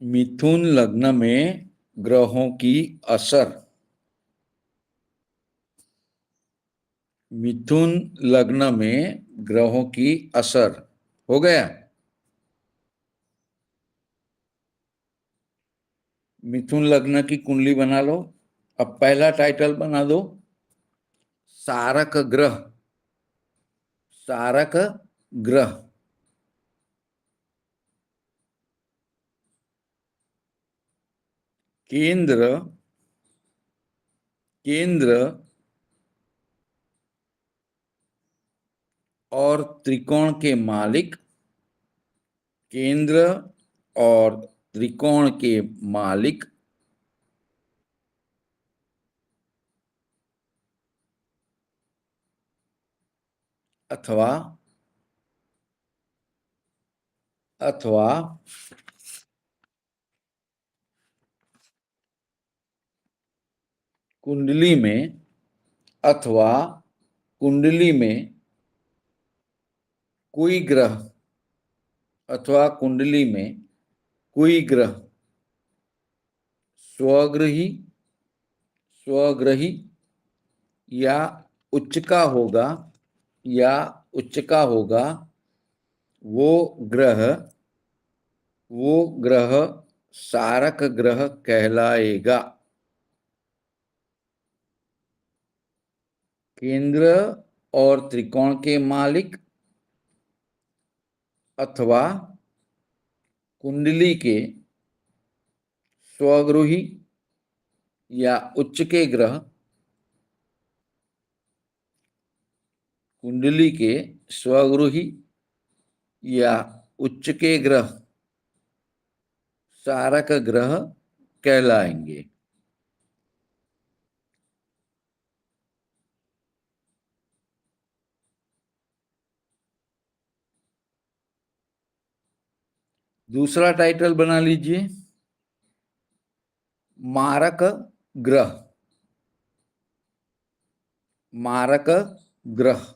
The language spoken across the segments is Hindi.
मिथुन लग्न में ग्रहों की असर। मिथुन लग्न में ग्रहों की असर हो गया। मिथुन लग्न की कुंडली बना लो। अब पहला टाइटल बना दो, सारक ग्रह। सारक ग्रह। केंद्र केंद्र और त्रिकोण के मालिक। केंद्र और त्रिकोण के मालिक अथवा अथवा कुंडली में अथवा कुंडली में कोई ग्रह अथवा कुंडली में कोई ग्रह स्वग्रही स्वग्रही या उच्च का होगा वो ग्रह सारक ग्रह कहलाएगा। केंद्र और त्रिकोण के मालिक अथवा कुंडली के स्वगृही या उच्च के ग्रह, कुंडली के स्वगृही या उच्च के ग्रह सारक ग्रह कहलाएंगे। दूसरा टाइटल बना लीजिए, मारक ग्रह। मारक ग्रह।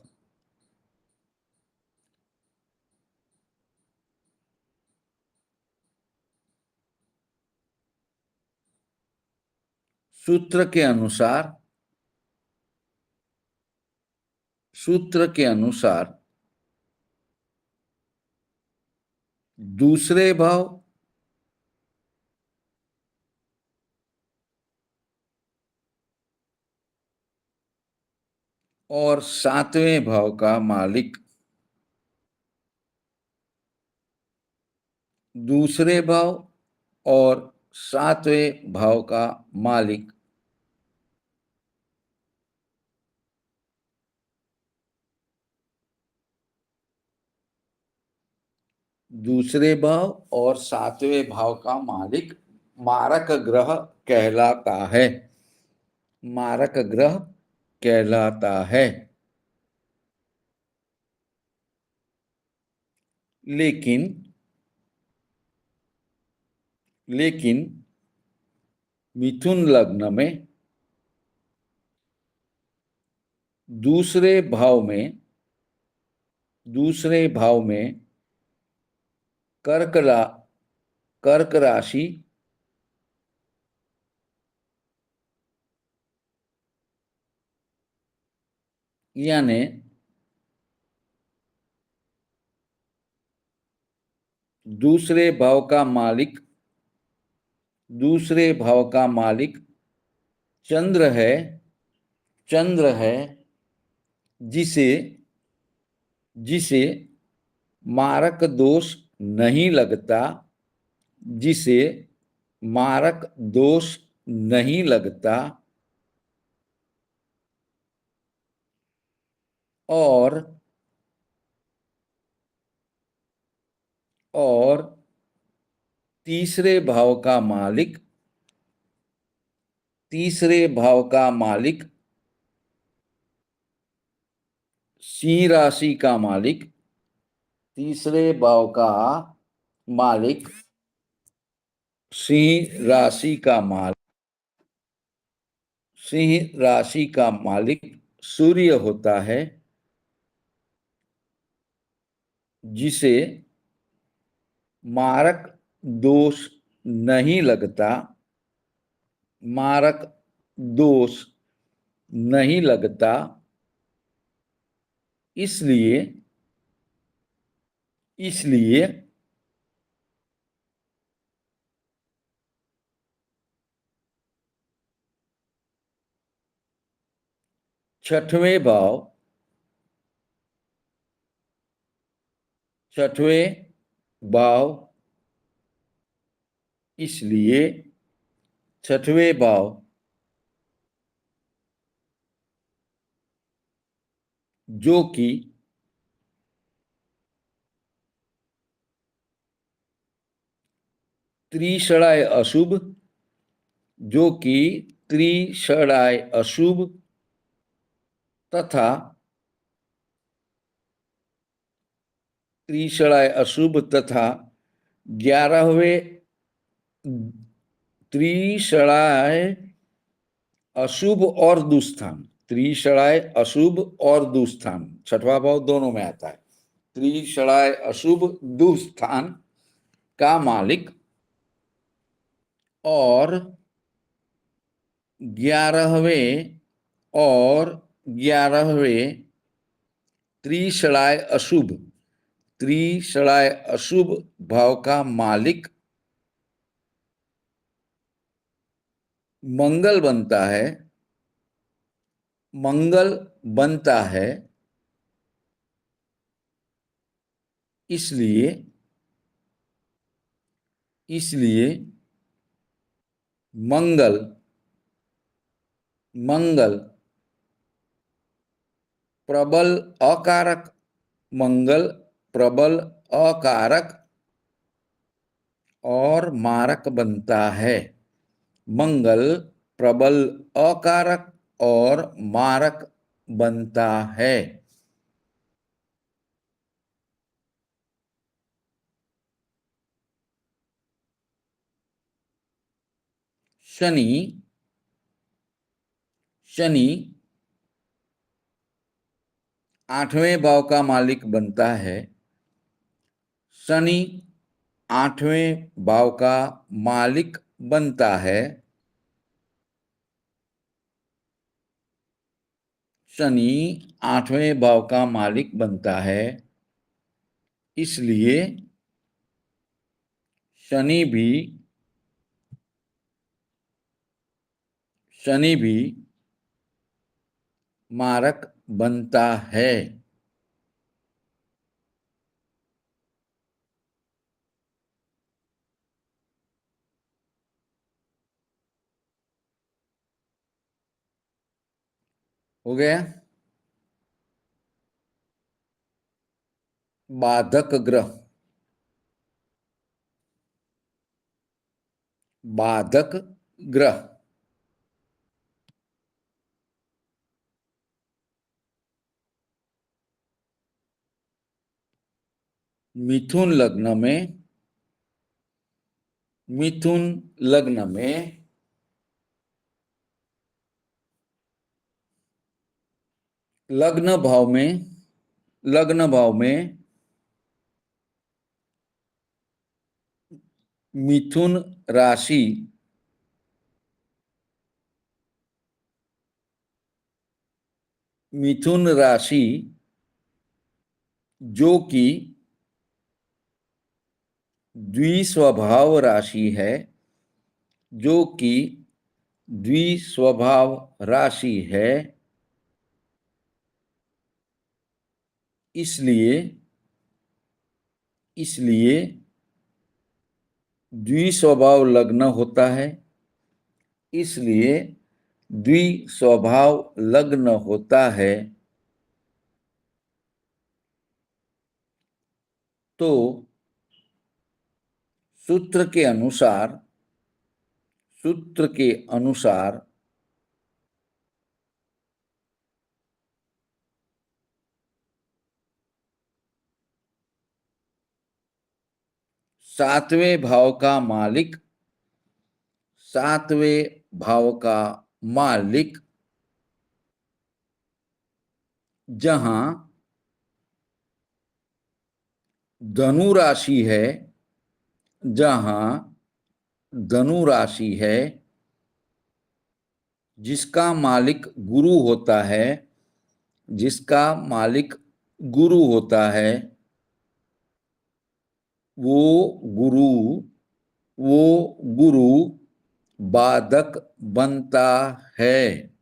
सूत्र के अनुसार दूसरे भाव और सातवें भाव का मालिक। दूसरे भाव और सातवें भाव का मालिक दूसरे भाव और सातवें भाव का मालिक मारक ग्रह कहलाता है। मारक ग्रह कहलाता है। लेकिन मिथुन लग्न में दूसरे भाव में कर्क राशि यानी दूसरे भाव का मालिक चंद्र है, जिसे मारक दोष नहीं लगता। जिसे मारक दोष नहीं लगता और तीसरे भाव का मालिक सिंह राशि का मालिक। तीसरे भाव का मालिक सिंह राशि का मालिक सूर्य होता है। जिसे मारक दोष नहीं लगता, मारक दोष नहीं लगता, इसलिए इसलिए छठवें भाव, छठवें भाव, इसलिए छठवें भाव जो कि त्रिषणाय अशुभ, जो कि त्रिषणाय अशुभ तथा त्रिषणाय अशुभ तथा 11वें त्रिषणाय अशुभ और दुस्थान, त्रिषणाय अशुभ और दुस्थान, छठवां भाव दोनों में आता है। त्रिषणाय अशुभ दुस्थान का मालिक और 11वें और 11वें त्रिषणाय अशुभ, त्रिषणाय अशुभ भाव का मालिक मंगल बनता है, मंगल बनता है, इसलिए इसलिए मंगल मंगल प्रबल अकारक, मंगल प्रबल अकारक और मारक बनता है, मंगल प्रबल अकारक और मारक बनता है। शनि शनि 8वें भाव का मालिक बनता है, शनि 8वें भाव का मालिक बनता है, शनि 8वें भाव का मालिक बनता है, इसलिए शनि भी शनि भी मारक बनता है। हो गया। बाधक ग्रह, बाधक ग्रह मिथुन लग्न में, मिथुन लग्न में लग्न भाव में, लग्न भाव में मिथुन राशि, मिथुन राशि जो कि द्विस्वभाव राशि है, जो कि द्विस्वभाव राशि है, इसलिए इसलिए द्विस्वभाव लग्न होता है, इसलिए द्विस्वभाव लग्न होता है। तो सूत्र के अनुसार, सूत्र के अनुसार सातवें भाव का मालिक, सातवें भाव का मालिक जहां धनु राशि है जहां धनु राशि है जिसका मालिक गुरु होता है, जिसका मालिक गुरु होता है, वो गुरु वो गुरु बाधक बनता है।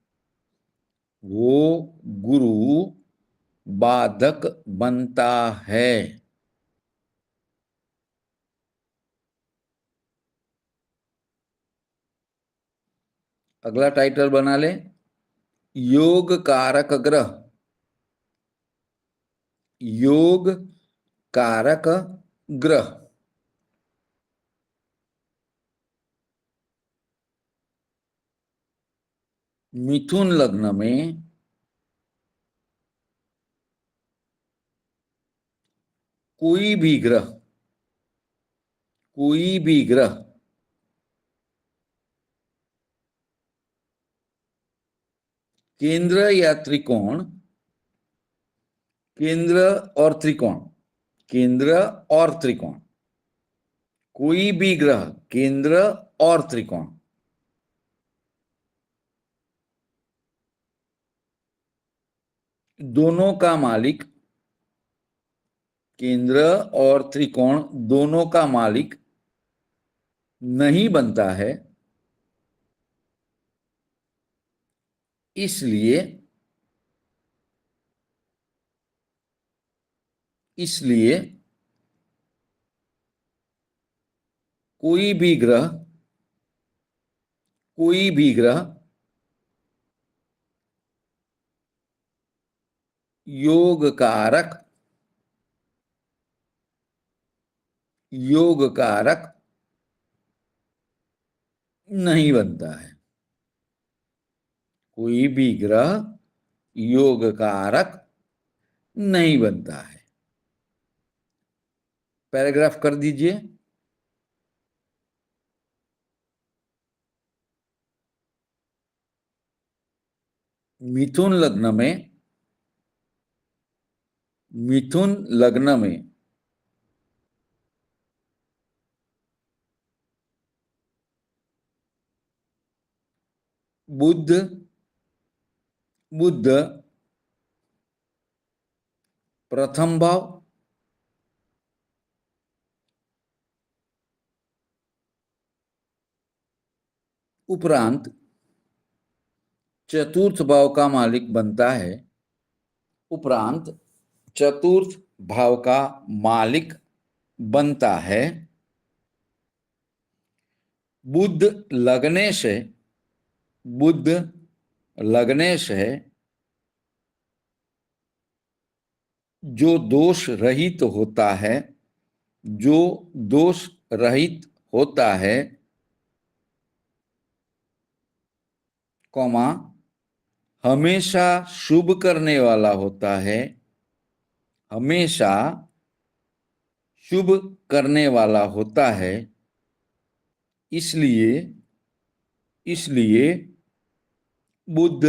वो गुरु बाधक बनता है। अगला टाइटल बना ले, योग कारक ग्रह। योग कारक ग्रह मिथुन लग्न में कोई भी ग्रह, कोई भी ग्रह केंद्र या त्रिकोण, केंद्र और त्रिकोण, केंद्र और त्रिकोण, कोई भी ग्रह केंद्र और त्रिकोण दोनों का मालिक, केंद्र और त्रिकोण दोनों का मालिक नहीं बनता है, इसलिए इसलिए कोई भी ग्रह, कोई भी ग्रह योग कारक, योग कारक नहीं बनता है। कोई भी ग्रह योग कारक नहीं बनता है। पैराग्राफ कर दीजिए। मिथुन लग्न में, मिथुन लग्न में बुध, बुध प्रथम भाव, उपरांत चतुर्थ भाव का मालिक बनता है, उपरांत चतुर्थ भाव का मालिक बनता है। बुध लगने से, बुध लगने से जो दोष रहित होता है, जो दोष रहित होता है, कौमा हमेशा शुभ करने वाला होता है, हमेशा शुभ करने वाला होता है, इसलिए इसलिए बुध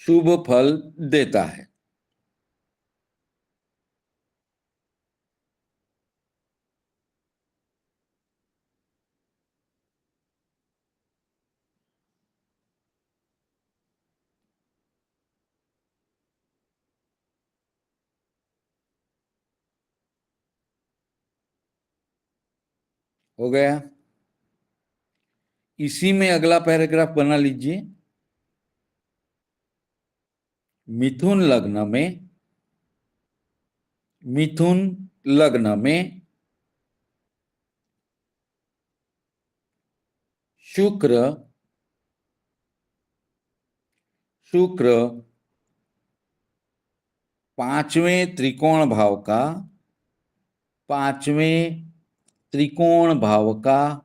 शुभ फल देता है। हो गया। इसी में अगला पैराग्राफ बना लीजिए। मिथुन लग्न में, मिथुन लग्न में शुक्र, शुक्र पांचवें त्रिकोण भाव का, पांचवें त्रिकोण भाव का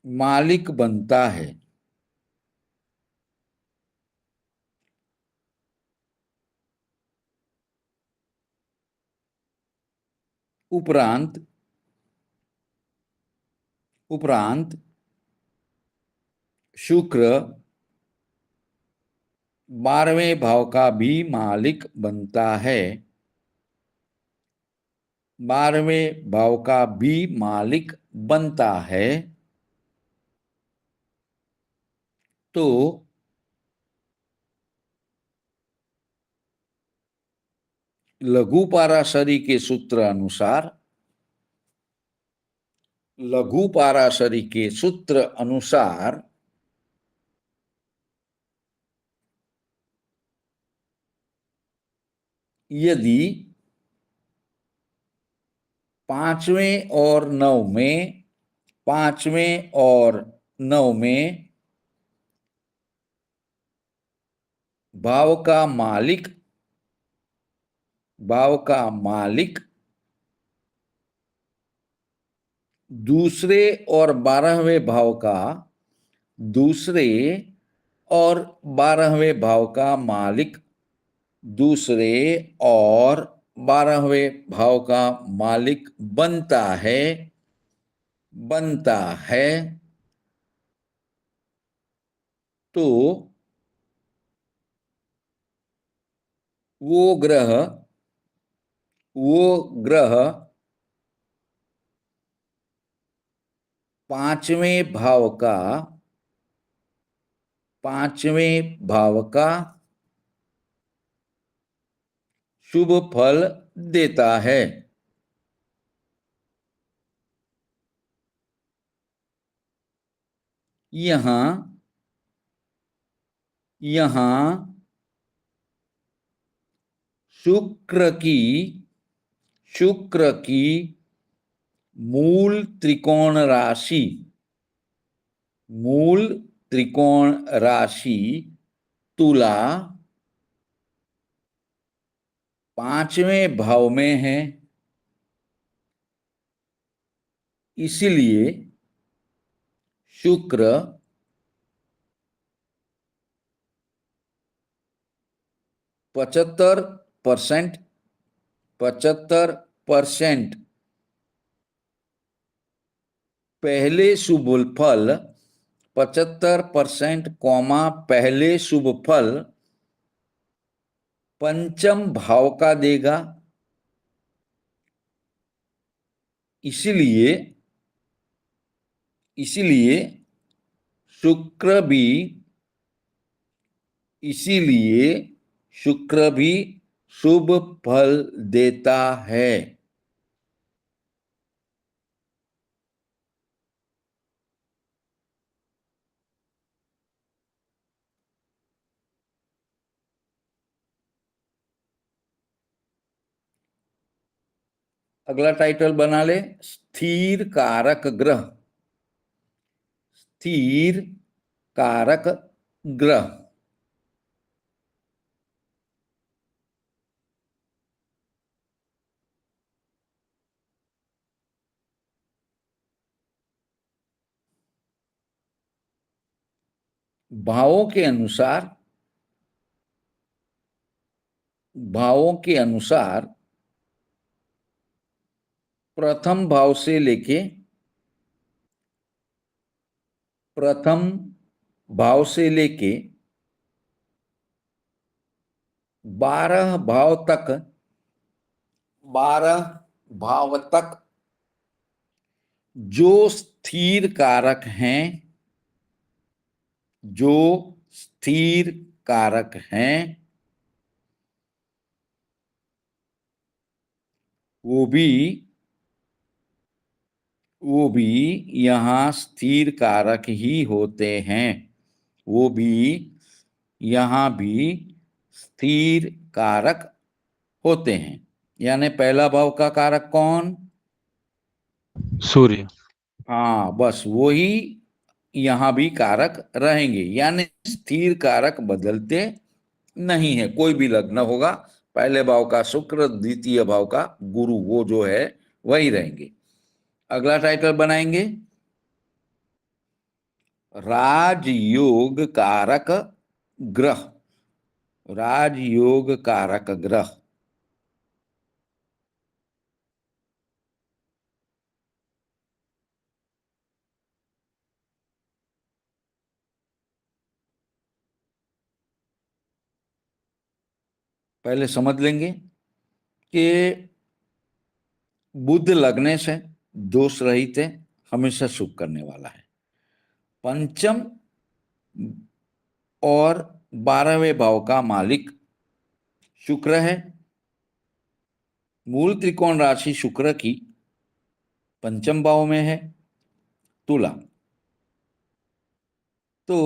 मालिक बनता है। उपरांत उपरांत शुक्र 12वें भाव का भी मालिक बनता है। 12वें भाव का भी मालिक बनता है तो लघु पाराशरी के सूत्र अनुसार, लघु पाराशरी के सूत्र अनुसार यदि 5वें और 9वें, 5वें और 9वें भाव का मालिक, भाव का मालिक दूसरे और 12वें भाव का, दूसरे और 12वें भाव का मालिक दूसरे और 12वें भाव का मालिक बनता है, बनता है तो वो ग्रह, वो ग्रह 5वें भाव का, 5वें भाव का शुभ फल देता है। यहां, यहां शुक्र की, शुक्र की मूल त्रिकोण राशि, मूल त्रिकोण राशि तुला 5वें भाव में है, इसलिए शुक्र 75%, 75% पहले शुभ फल, 75% कौमा पहले शुभ फल पंचम भाव का देगा। इसलिए, इसलिए शुक्र भी, इसीलिए शुक्र भी शुभ फल देता है। अगला टाइटल बना ले, स्थिर कारक ग्रह, स्थिर कारक ग्रह। भावों के अनुसार, भावों के अनुसार प्रथम भाव से लेके, प्रथम भाव से लेके 12 भाव तक, 12 भाव तक जो स्थिर कारक हैं, जो स्थिर कारक हैं वो भी, वो भी यहाँ स्थिर कारक ही होते हैं, वो भी यहाँ भी स्थिर कारक होते हैं। यानी पहला भाव का कारक कौन? सूर्य। हाँ, बस वही यहाँ भी कारक रहेंगे, यानी स्थिर कारक बदलते नहीं है। कोई भी लग्न होगा, पहले भाव का शुक्र, द्वितीय भाव का गुरु, वो जो है वही रहेंगे। अगला टाइटल बनाएंगे, राजयोग कारक ग्रह, राजयोग कारक ग्रह। पहले समझ लेंगे कि बुध लगने से दोष रहित है, हमेशा शुभ करने वाला है। पंचम और 12वें भाव का मालिक शुक्र है। मूल त्रिकोण राशि शुक्र की पंचम भाव में है, तुला। तो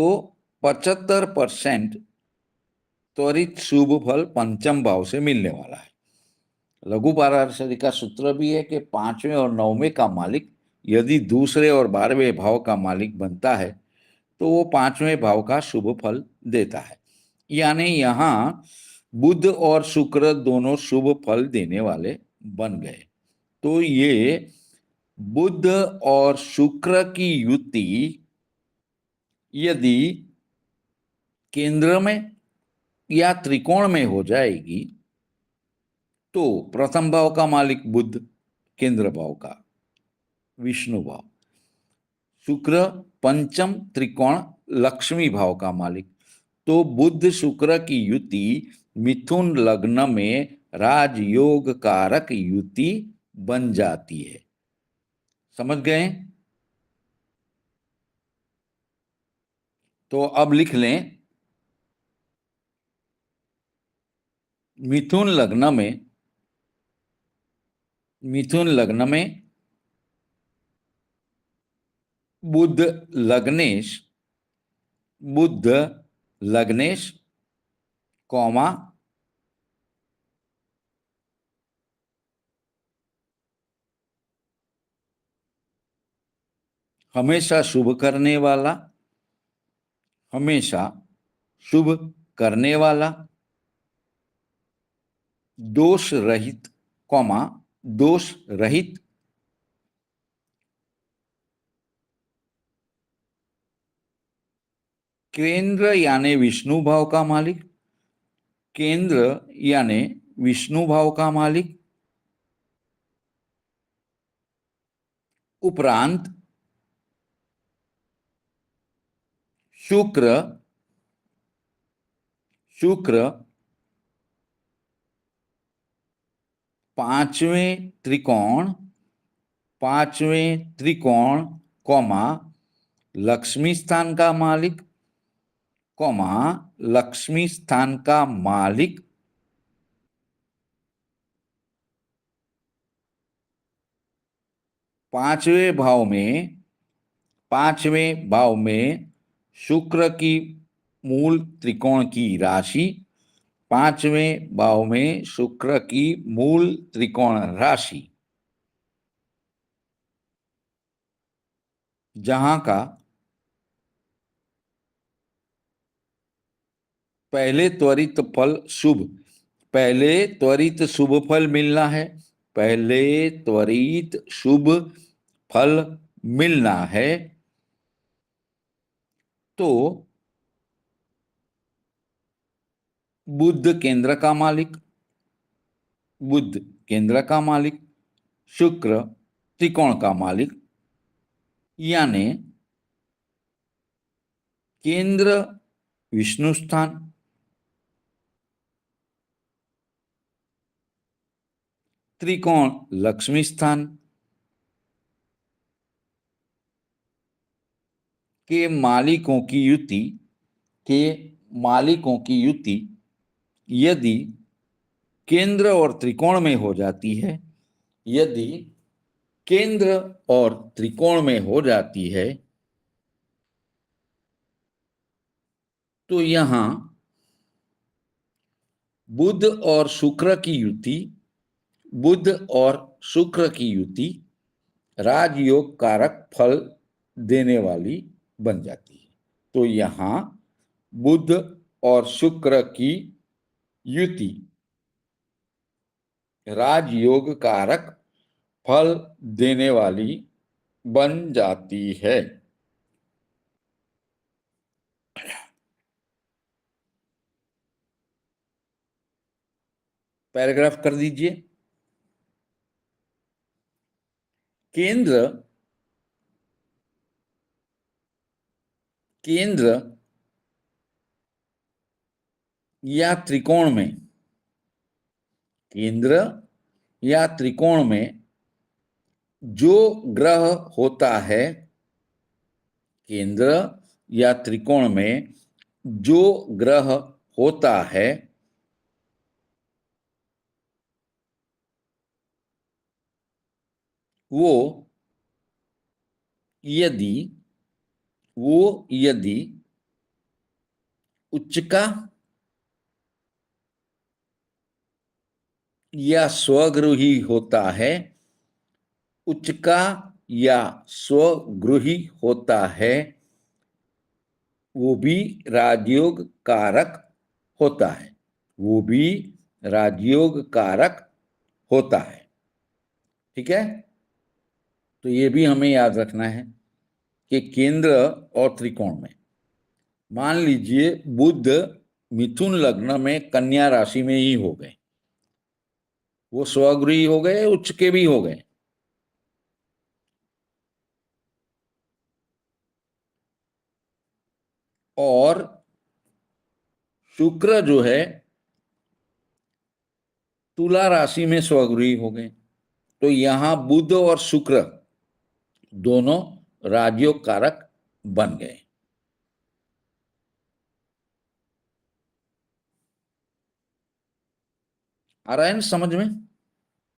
75% त्वरित शुभ फल पंचम भाव से मिलने वाला है। लघु पाराशरी का सूत्र भी है कि 5वें और 9वें का मालिक यदि दूसरे और 12वें भाव का मालिक बनता है तो वो 5वें भाव का शुभ फल देता है। यानी यहाँ बुध और शुक्र दोनों शुभ फल देने वाले बन गए। तो ये बुध और शुक्र की युति यदि केंद्र में या त्रिकोण में हो जाएगी तो प्रथम भाव का मालिक बुध, केंद्र भाव का विष्णु भाव, शुक्र पंचम त्रिकोण लक्ष्मी भाव का मालिक। तो बुध शुक्र की युति मिथुन लग्न में राजयोग कारक युति बन जाती है। समझ गए? तो अब लिख लें, मिथुन लग्न में, मिथुन लग्न में बुध लग्नेश, बुध लग्नेश कौमा हमेशा शुभ करने वाला, हमेशा शुभ करने वाला, दोष रहित, कौमा दोष रहित, केंद्र यानी विष्णु भाव का मालिक, केंद्र यानी विष्णु भाव का मालिक, उपरांत शुक्र, शुक्र पांचवें त्रिकोण, पांचवें त्रिकोण कौमा लक्ष्मी स्थान का मालिक, कौमा लक्ष्मी स्थान का मालिक, पांचवें भाव में, पांचवें भाव में शुक्र की मूल त्रिकोण की राशि, पांचवें भाव में शुक्र की मूल त्रिकोण राशि, जहां का पहले त्वरित फल शुभ, पहले त्वरित शुभ फल मिलना है, पहले त्वरित शुभ फल मिलना है। तो बुध केंद्र का मालिक, बुध केंद्र का मालिक, शुक्र त्रिकोण का मालिक, यानी केंद्र विष्णु स्थान, त्रिकोण लक्ष्मी स्थान के मालिकों की युति, के मालिकों की युति यदि केंद्र और त्रिकोण में हो जाती है, यदि केंद्र और त्रिकोण में हो जाती है तो यहां बुध और शुक्र की युति, बुध और शुक्र की युति राजयोग कारक फल देने वाली बन जाती है। तो यहां बुध और शुक्र की युति राजयोग कारक फल देने वाली बन जाती है। पैराग्राफ कर दीजिए। केंद्र, केंद्र या त्रिकोण में केंद्र या त्रिकोण में जो ग्रह होता है, केंद्र या त्रिकोण में जो ग्रह होता है वो यदि यदि उच्चका या स्वगृही होता है, उच्चका या स्वगृही होता है, वो भी राजयोग कारक होता है, वो भी राजयोग कारक होता है। ठीक है, तो ये भी हमें याद रखना है कि केंद्र और त्रिकोण में, मान लीजिए बुध मिथुन लग्न में कन्या राशि में ही हो गए, वो स्वगृही हो गए, उच्च के भी हो गए, और शुक्र जो है तुला राशि में स्वगृही हो गए, तो यहां बुध और शुक्र दोनों राजयोग कारक बन गए। आ रहा है ना समझ में?